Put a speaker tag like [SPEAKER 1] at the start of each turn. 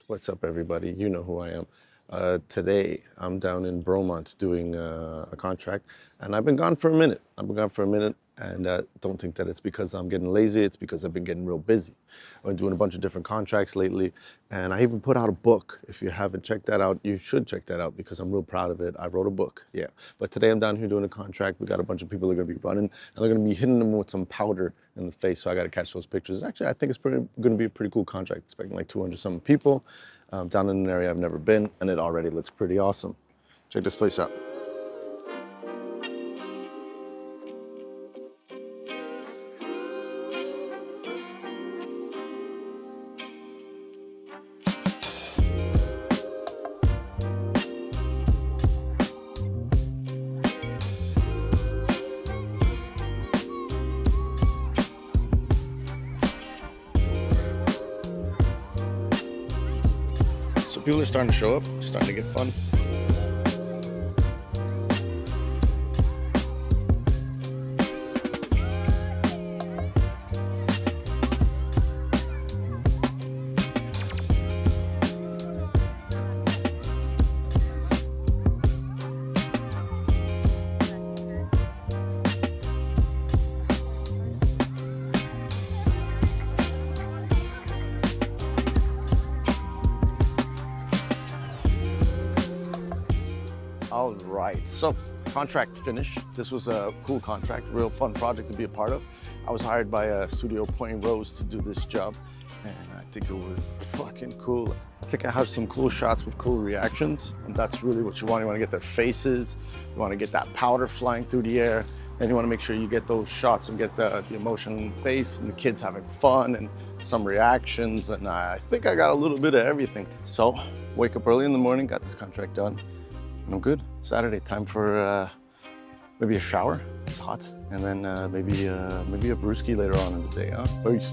[SPEAKER 1] What's up, everybody? You know who I am. Today, I'm down in Bromont doing a contract, and I've been gone for a minute. And don't think that it's because I'm getting lazy. It's because I've been getting real busy. I've been doing a bunch of different contracts lately, and I even put out a book. If you haven't checked that out, you should check that out because I'm real proud of it. I wrote a book, yeah. But today I'm down here doing a contract. We got a bunch of people that are going to be running, and they're going to be hitting them with some powder in the face, so I got to catch those pictures. Actually, I think it's going to be a pretty cool contract. Expecting like 200 some people down in an area I've never been, and it already looks pretty awesome. Check this place out. So people are starting to show up, it's starting to get fun. All right, so contract finished. This was a cool contract, real fun project to be a part of. I was hired by Studio Point Rose to do this job, and I think it was fucking cool. I think I have some cool shots with cool reactions, and that's really what you want. You want to get their faces, you want to get that powder flying through the air, and you want to make sure you get those shots and get the emotion in the face and the kids having fun and some reactions, and I think I got a little bit of everything. So, wake up early in the morning, got this contract done. And I'm good. Saturday, time for maybe a shower. It's hot, and then maybe a brewski later on in the day. Huh? Peace.